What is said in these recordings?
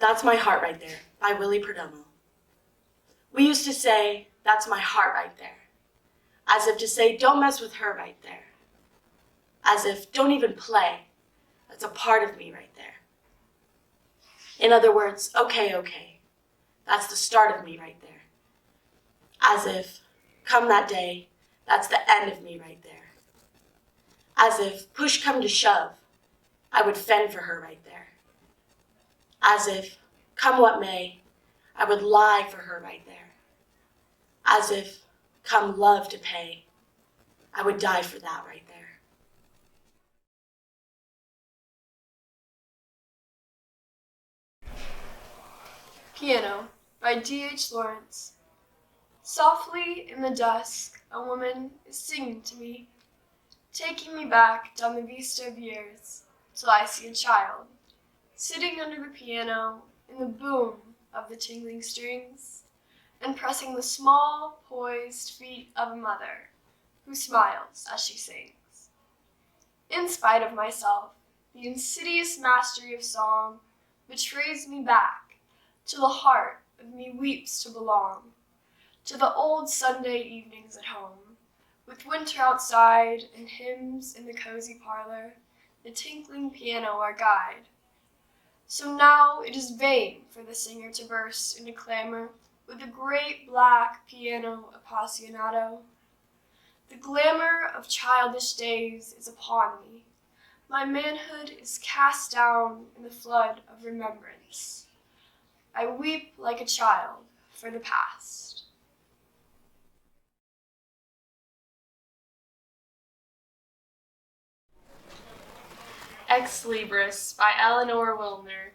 That's My Heart Right There by Willie Perdomo. We used to say, that's my heart right there. As if to say, don't mess with her right there. As if, don't even play. That's a part of me right there. In other words, okay, okay. That's the start of me right there. As if, come that day, that's the end of me right there. As if, push come to shove, I would fend for her right there. As if, come what may, I would lie for her right there. As if, come love to pay, I would die for that right there. Piano by D.H. Lawrence. Softly in the dusk, a woman is singing to me, taking me back down the vista of years, till I see a child, sitting under the piano in the boom of the tingling strings, and pressing the small, poised feet of a mother, who smiles as she sings. In spite of myself, the insidious mastery of song betrays me back, till the heart of me weeps to belong, to the old Sunday evenings at home, with winter outside and hymns in the cozy parlor, the tinkling piano our guide. So now it is vain for the singer to burst into clamor with a great black piano appassionato. The glamour of childish days is upon me. My manhood is cast down in the flood of remembrance. I weep like a child for the past. Ex Libris by Eleanor Wilner.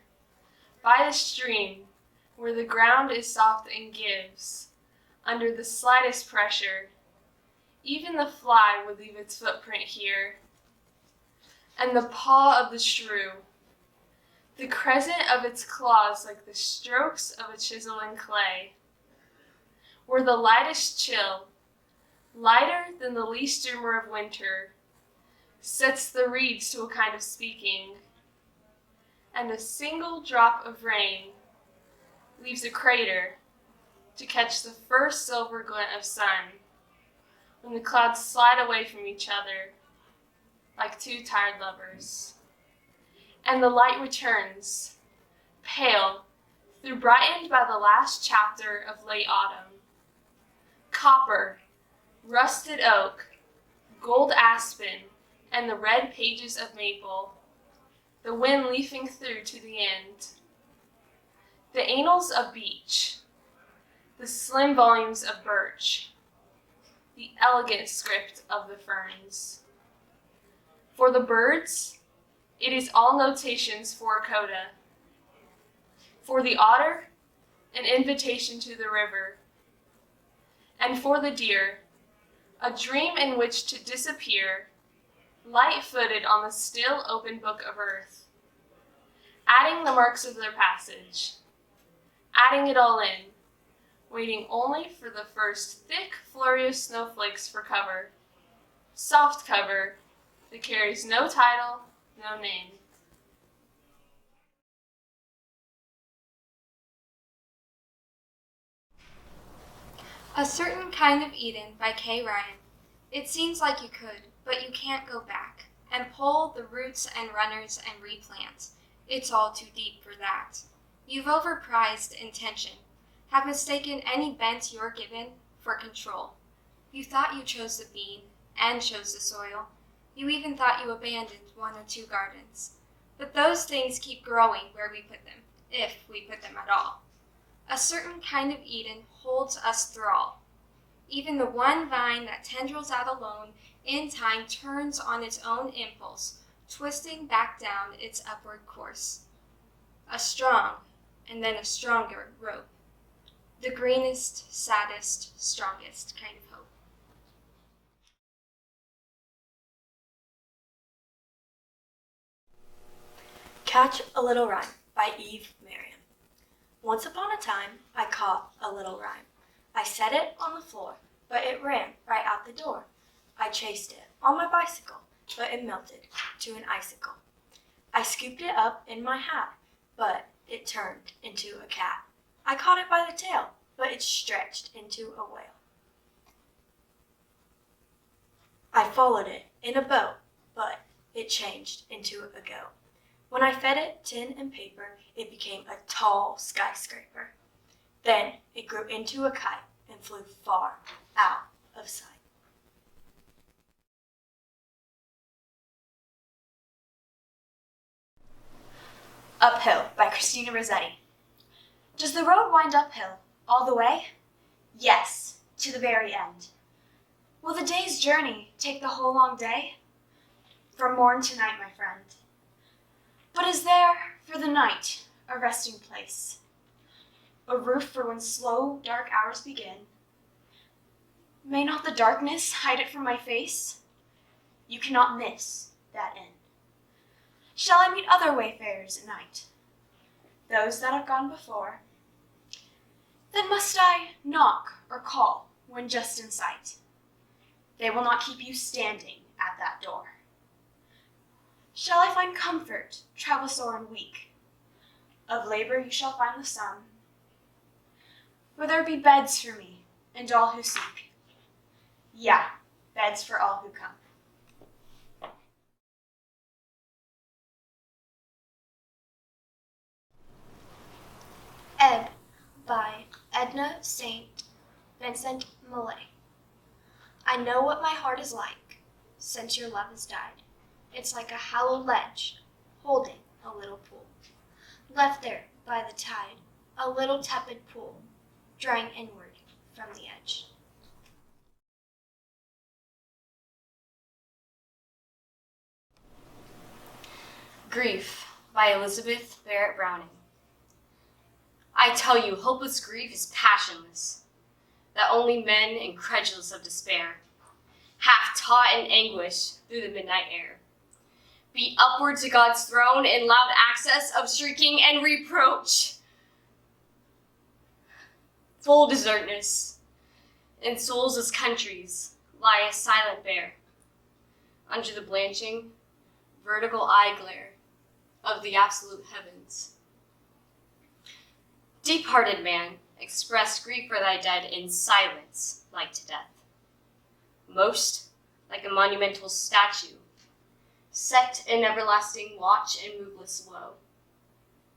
By the stream, where the ground is soft and gives, under the slightest pressure, even the fly would leave its footprint here, and the paw of the shrew, the crescent of its claws like the strokes of a chisel in clay, where the lightest chill, lighter than the least rumor of winter, sets the reeds to a kind of speaking, and a single drop of rain leaves a crater to catch the first silver glint of sun, when the clouds slide away from each other like two tired lovers. And the light returns, pale, though brightened by the last chapter of late autumn. Copper, rusted oak, gold aspen, and the red pages of maple, the wind leafing through to the end. The annals of beech, the slim volumes of birch, the elegant script of the ferns. For the birds, it is all notations for a coda. For the otter, an invitation to the river. And for the deer, a dream in which to disappear, light-footed on the still open book of earth, adding the marks of their passage, adding it all in, waiting only for the first thick flurry of snowflakes for cover, soft cover that carries no title, no name. A Certain Kind of Eden by Kay Ryan. It seems like you could, but you can't go back and pull the roots and runners and replant. It's all too deep for that. You've overprized intention, have mistaken any bent you're given for control. You thought you chose the bean and chose the soil. You even thought you abandoned one or two gardens. But those things keep growing where we put them, if we put them at all. A certain kind of Eden holds us thrall. Even the one vine that tendrils out alone in time turns on its own impulse, twisting back down its upward course. A strong, and then a stronger rope. The greenest, saddest, strongest kind of hope. Catch a Little Rhyme by Eve Marion. Once upon a time, I caught a little rhyme. I set it on the floor, but it ran right out the door. I chased it on my bicycle, but it melted to an icicle. I scooped it up in my hat, but it turned into a cat. I caught it by the tail, but it stretched into a whale. I followed it in a boat, but it changed into a goat. When I fed it tin and paper, it became a tall skyscraper. Then it grew into a kite and flew far out of sight. Uphill by Christina Rossetti. Does the road wind uphill all the way? Yes, to the very end. Will the day's journey take the whole long day? From morn to night, my friend. But is there, for the night, a resting place? A roof for when slow, dark hours begin? May not the darkness hide it from my face? You cannot miss that inn. Shall I meet other wayfarers at night? Those that have gone before? Then must I knock or call when just in sight? They will not keep you standing at that door. Shall I find comfort, travel sore and weak? Of labor you shall find the sum. Will there be beds for me and all who seek? Yeah, beds for all who come. Ebb by Edna St. Vincent Millay. I know what my heart is like since your love has died. It's like a hallowed ledge holding a little pool, left there by the tide, a little tepid pool, drying inward from the edge. Grief by Elizabeth Barrett Browning. I tell you, hopeless grief is passionless, that only men incredulous of despair, half taught in anguish through the midnight air, beat upward to God's throne in loud access of shrieking and reproach. Full desertness, in souls as countries lie a silent bare, under the blanching, vertical eye glare of the absolute heavens. Deep-hearted man, express grief for thy dead in silence, like to death. Most like a monumental statue, set in everlasting watch and moveless woe,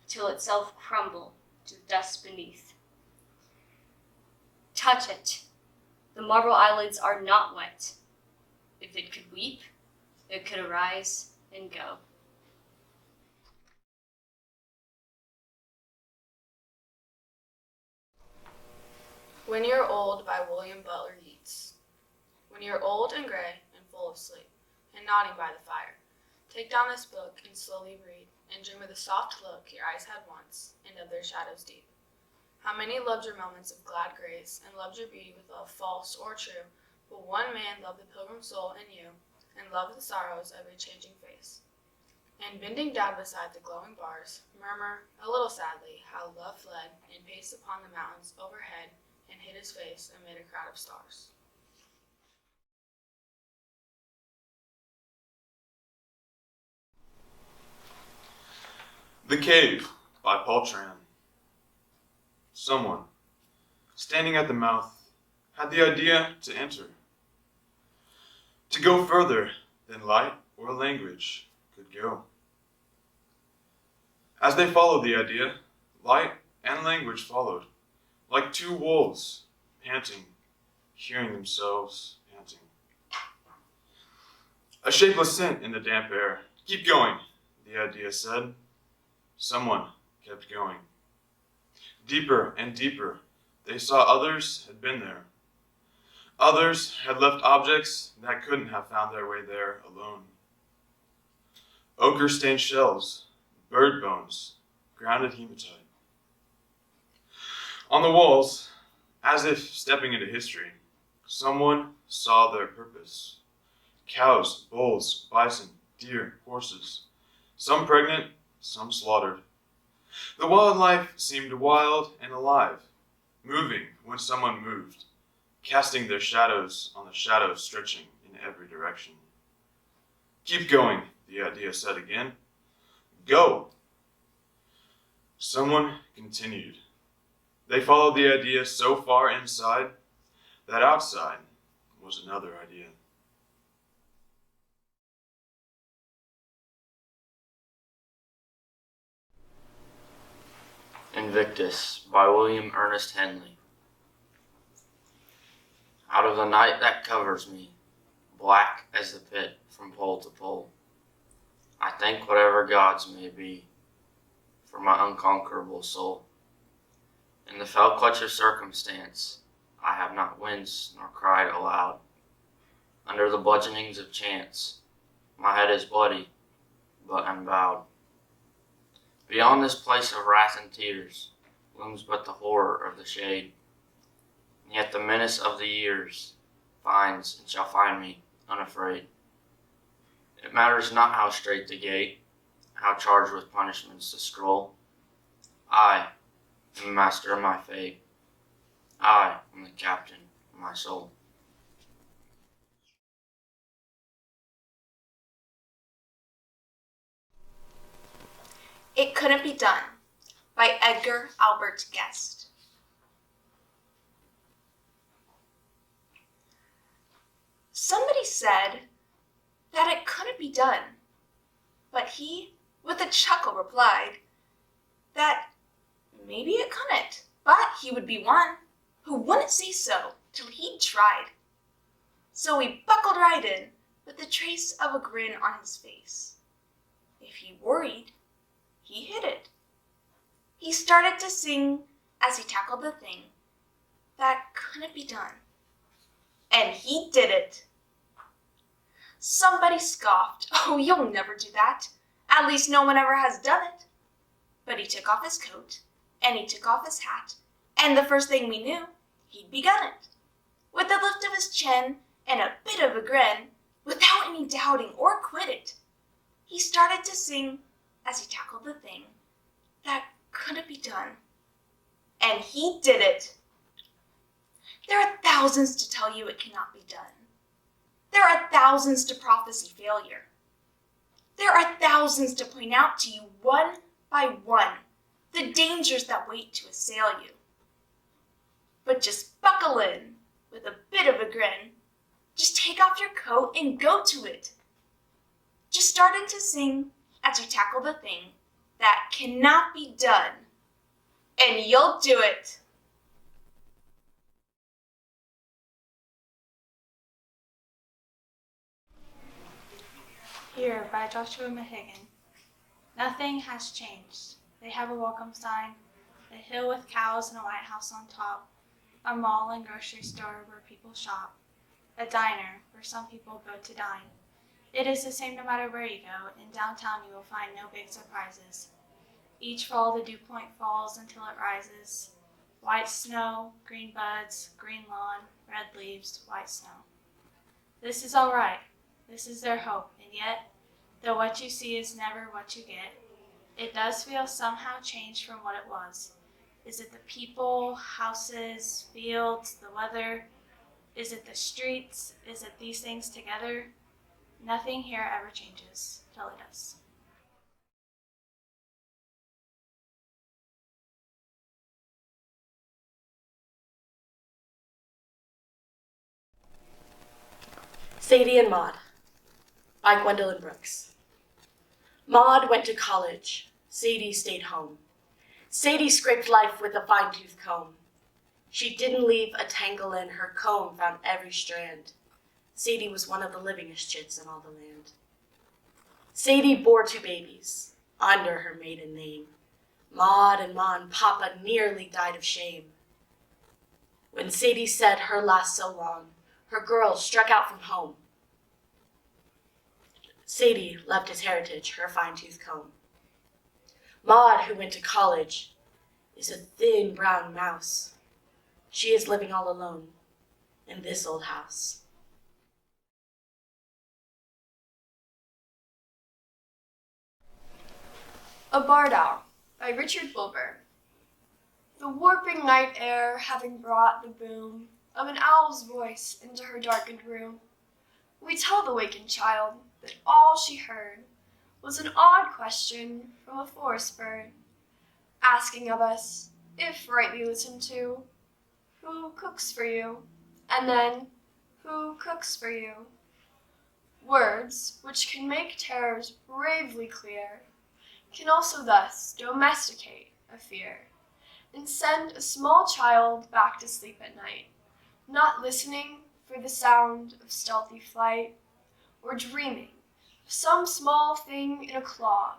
till itself crumble to dust beneath. Touch it, the marble eyelids are not wet. If it could weep, it could arise and go. When You're Old by William Butler Yeats. When you're old and gray and full of sleep, and nodding by the fire, take down this book and slowly read, and dream of the soft look your eyes had once, and of their shadows deep. How many loved your moments of glad grace, and loved your beauty with love false or true, but one man loved the pilgrim soul in you, and loved the sorrows of a changing face. And bending down beside the glowing bars, murmur, a little sadly, how love fled, and paced upon the mountains overhead, and hid his face amid a crowd of stars. The Cave by Paul Tran. Someone, standing at the mouth, had the idea to enter, to go further than light or language could go. As they followed the idea, light and language followed, like two wolves, panting, hearing themselves panting. A shapeless scent in the damp air. Keep going, the idea said. Someone kept going. Deeper and deeper, they saw others had been there. Others had left objects that couldn't have found their way there alone. Ochre-stained shells, bird bones, grounded hematite. On the walls, as if stepping into history, someone saw their purpose. Cows, bulls, bison, deer, horses, some pregnant, some slaughtered. The wildlife seemed wild and alive, moving when someone moved, casting their shadows on the shadows stretching in every direction. Keep going, the idea said again. Go! Someone continued. They followed the idea so far inside that outside was another idea. Invictus by William Ernest Henley. Out of the night that covers me, black as the pit from pole to pole, I thank whatever gods may be for my unconquerable soul. In the fell clutch of circumstance, I have not winced nor cried aloud. Under the bludgeonings of chance, my head is bloody, but unbowed. Beyond this place of wrath and tears looms but the horror of the shade, and yet the menace of the years finds and shall find me unafraid. It matters not how strait the gate, how charged with punishments the scroll. I am the master of my fate. I am the captain of my soul. It Couldn't Be Done by Edgar Albert Guest. Somebody said that it couldn't be done, but he, with a chuckle, replied that maybe it couldn't, but he would be one who wouldn't say so till he'd tried. So he buckled right in with the trace of a grin on his face. If he worried, he hid it. He started to sing as he tackled the thing that couldn't be done. And he did it. Somebody scoffed, "Oh, you'll never do that. At least no one ever has done it." But he took off his coat, and he took off his hat, and the first thing we knew, he'd begun it. With a lift of his chin and a bit of a grin, without any doubting or quit it, he started to sing as he tackled the thing that couldn't be done. And he did it. There are thousands to tell you it cannot be done. There are thousands to prophesy failure. There are thousands to point out to you one by one the dangers that wait to assail you. But just buckle in with a bit of a grin. Just take off your coat and go to it. Just start in to sing as you tackle the thing that cannot be done. And you'll do it. Here by Joshua Mahigan. Nothing has changed. They have a welcome sign, a hill with cows and a White House on top, a mall and grocery store where people shop, a diner where some people go to dine. It is the same no matter where you go. In downtown you will find no big surprises. Each fall the dew point falls until it rises. White snow, green buds, green lawn, red leaves, white snow. This is all right. This is their hope, and yet, though what you see is never what you get, it does feel somehow changed from what it was. Is it the people, houses, fields, the weather? Is it the streets? Is it these things together? Nothing here ever changes till it does. Sadie and Maud by Gwendolyn Brooks. Maud went to college. Sadie stayed home. Sadie scraped life with a fine-tooth comb. She didn't leave a tangle in. Her comb found every strand. Sadie was one of the livingest chits in all the land. Sadie bore 2 babies under her maiden name. Maud and Ma and Papa nearly died of shame. When Sadie said her last so long, her girls struck out from home. Sadie left as heritage her fine-tooth comb. Maud, who went to college, is a thin brown mouse. She is living all alone in this old house. A Barred Owl by Richard Wilbur. The warping night air having brought the boom of an owl's voice into her darkened room, we tell the wakened child that all she heard was an odd question from a forest bird. asking of us, if rightly listened to, who cooks for you, and then who cooks for you. Words, which can make terrors bravely clear, can also thus domesticate a fear, and send a small child back to sleep at night, not listening for the sound of stealthy flight, or dreaming of some small thing in a claw,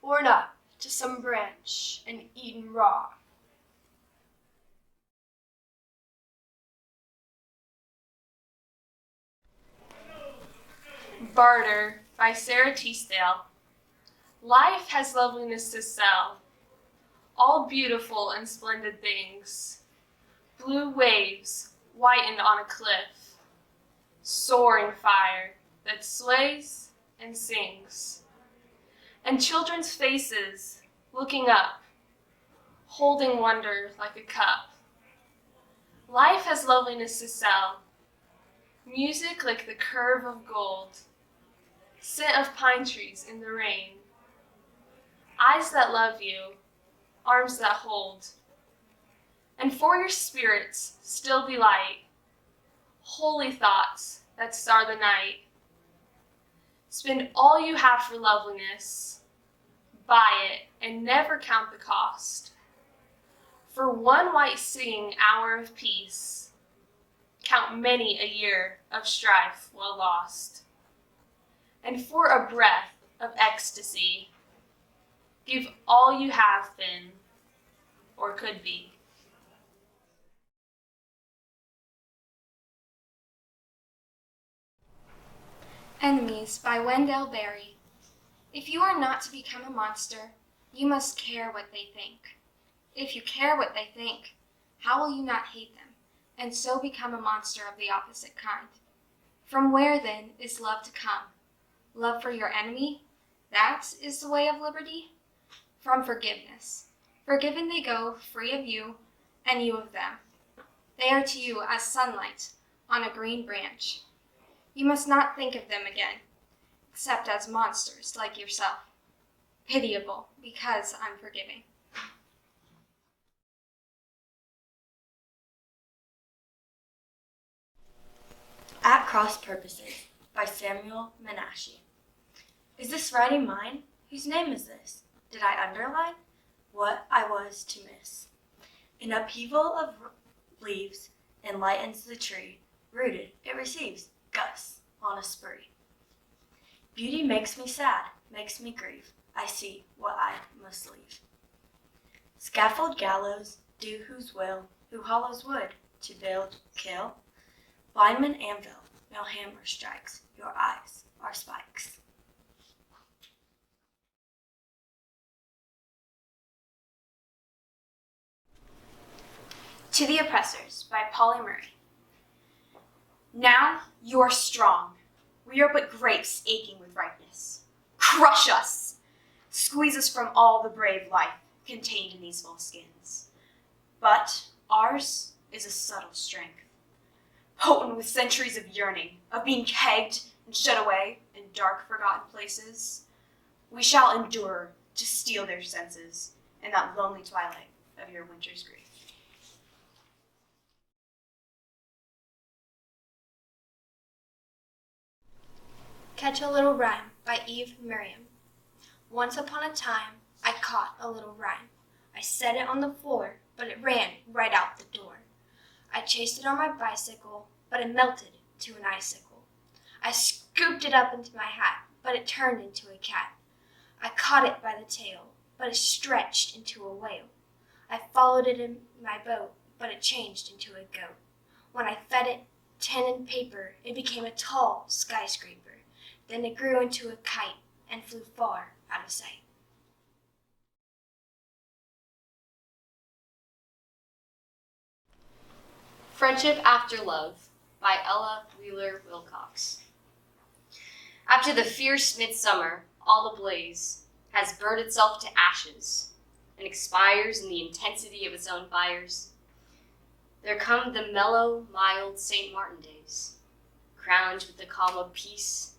borne up to some branch and eaten raw. Barter by Sarah Teasdale. Life has loveliness to sell, all beautiful and splendid things. Blue waves whitened on a cliff, soaring fire that sways and sings. And children's faces looking up, holding wonder like a cup. Life has loveliness to sell, music like the curve of gold, scent of pine trees in the rain, eyes that love you, arms that hold. And for your spirits still delight, holy thoughts that star the night. Spend all you have for loveliness, buy it and never count the cost. For one white singing hour of peace, count many a year of strife well lost. And for a breath of ecstasy, give all you have been or could be. Enemies by Wendell Berry. If you are not to become a monster, you must care what they think. If you care what they think, how will you not hate them, and so become a monster of the opposite kind? From where, then, is love to come? Love for your enemy? That is the way of liberty? From forgiveness. Forgiven they go, free of you, and you of them. They are to you as sunlight on a green branch. You must not think of them again, except as monsters like yourself. Pitiable, because unforgiving. At Cross Purposes by Samuel Menashe. Is this writing mine? Whose name is this? Did I underline? What I was to miss. An upheaval of leaves enlightens the tree. Rooted, it receives gusts on a spree. Beauty makes me sad, makes me grieve. I see what I must leave. Scaffold gallows, do whose will, who hollows wood to build, kill. Lineman anvil, no hammer strikes, your eyes are spikes. To the Oppressors by Polly Murray. Now you are strong. We are but grapes aching with ripeness. Crush us! Squeeze us from all the brave life contained in these false skins. But ours is a subtle strength, potent with centuries of yearning, of being kegged and shut away in dark, forgotten places. We shall endure to steal their senses in that lonely twilight of your winter's grief. Catch a Little Rhyme by Eve Miriam. Once upon a time, I caught a little rhyme. I set it on the floor, but it ran right out the door. I chased it on my bicycle, but it melted to an icicle. I scooped it up into my hat, but it turned into a cat. I caught it by the tail, but it stretched into a whale. I followed it in my boat, but it changed into a goat. When I fed it tin and paper, it became a tall skyscraper. Then it grew into a kite and flew far out of sight. Friendship After Love by Ella Wheeler Wilcox. After the fierce midsummer, all ablaze, has burned itself to ashes and expires in the intensity of its own fires, there come the mellow, mild St. Martin days, crowned with the calm of peace,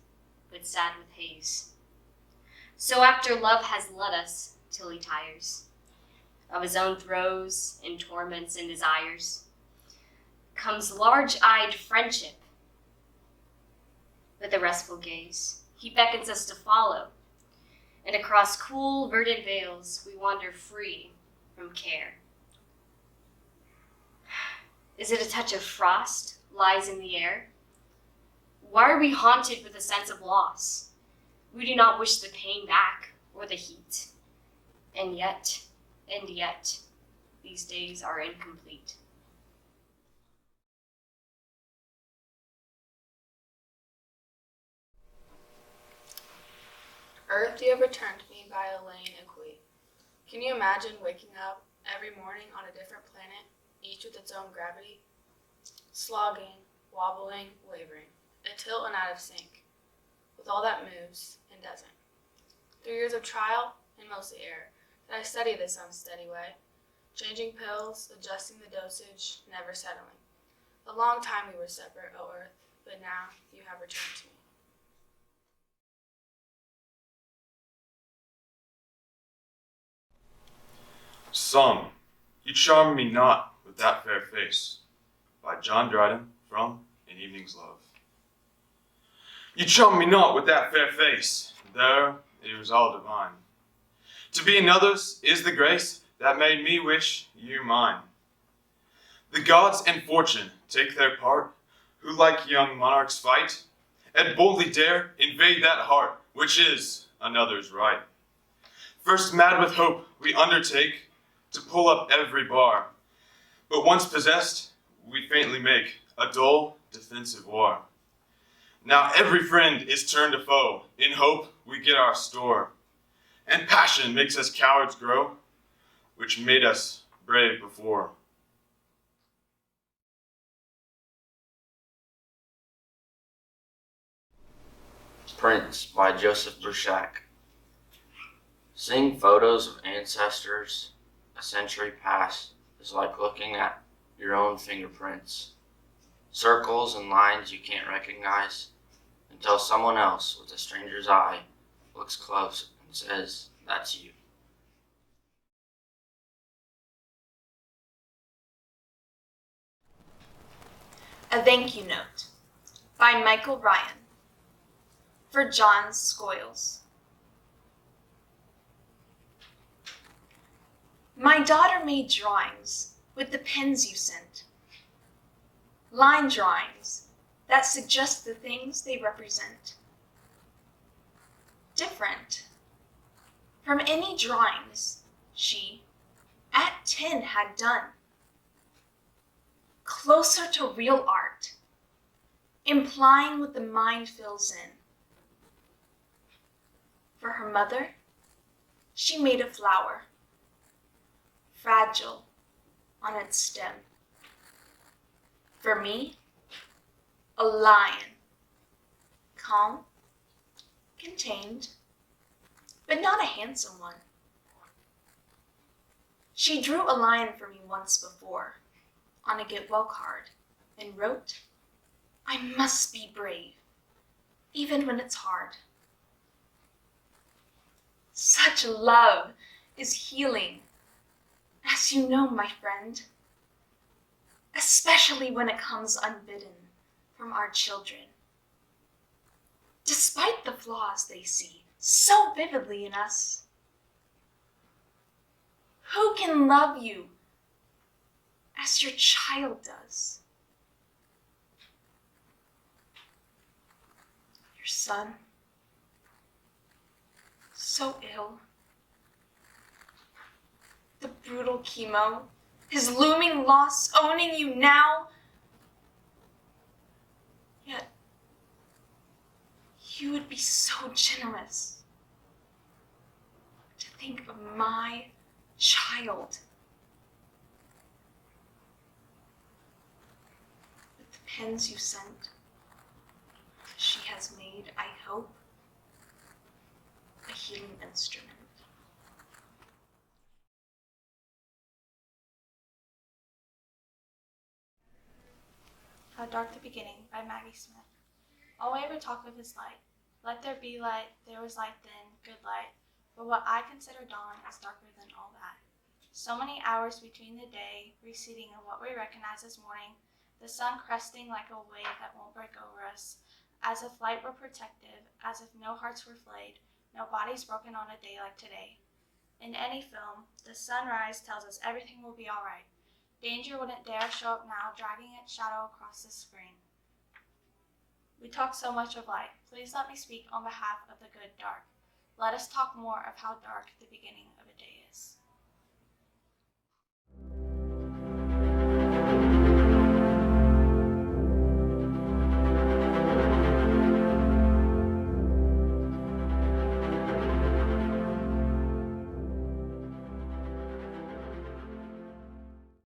but sad with haze. So after love has led us till he tires, of his own throes and torments and desires, comes large-eyed friendship. With a restful gaze, he beckons us to follow, and across cool, verdant vales we wander free from care. Is it a touch of frost lies in the air? Why are we haunted with a sense of loss? We do not wish the pain back or the heat. And yet, these days are incomplete. Earth, you have returned to me by Elaine Equi. Can you imagine waking up every morning on a different planet, each with its own gravity? Slogging, wobbling, wavering, a tilt and out of sync, with all that moves and doesn't. Through years of trial and mostly error, that I study this unsteady way, changing pills, adjusting the dosage, never settling. A long time we were separate, O Earth, but now you have returned to me. Song, You Charm Me Not with That Fair Face, by John Dryden from An Evening's Love. You charm me not with that fair face, there it was all divine. To be another's is the grace that made me wish you mine. The gods and fortune take their part, who like young monarchs fight, and boldly dare invade that heart, which is another's right. First mad with hope we undertake, to pull up every bar, but once possessed, we faintly make a dull, defensive war. Now every friend is turned to foe, in hope we get our store, and passion makes us cowards grow, which made us brave before. Prince by Joseph Burchak. Seeing photos of ancestors a century past is like looking at your own fingerprints. Circles and lines you can't recognize until someone else with a stranger's eye looks close and says, "That's you." A Thank You Note by Michael Ryan for John Scoils. My daughter made drawings with the pens you sent. Line drawings that suggest the things they represent. Different from any drawings she, at 10, had done. Closer to real art, implying what the mind fills in. For her mother, she made a flower, fragile on its stem. For me, a lion, calm, contained, but not a handsome one. She drew a lion for me once before on a get well card and wrote, "I must be brave, even when it's hard." Such love is healing, as you know, my friend, especially when it comes unbidden from our children. Despite the flaws they see so vividly in us, who can love you as your child does? Your son, so ill. The brutal chemo, his looming loss owning you now. Yet, you would be so generous to think of my child. With the pens you sent, she has made, I hope, a healing instrument. How Dark the Beginning by Maggie Smith. All we ever talk of is light. Let there be light, there was light then, good light. But what I consider dawn is darker than all that. So many hours between the day receding and what we recognize as morning, the sun cresting like a wave that won't break over us, as if light were protective, as if no hearts were flayed, no bodies broken on a day like today. In any film, the sunrise tells us everything will be all right. Danger wouldn't dare show up now, dragging its shadow across the screen. We talk so much of light. Please let me speak on behalf of the good dark. Let us talk more of how dark the beginning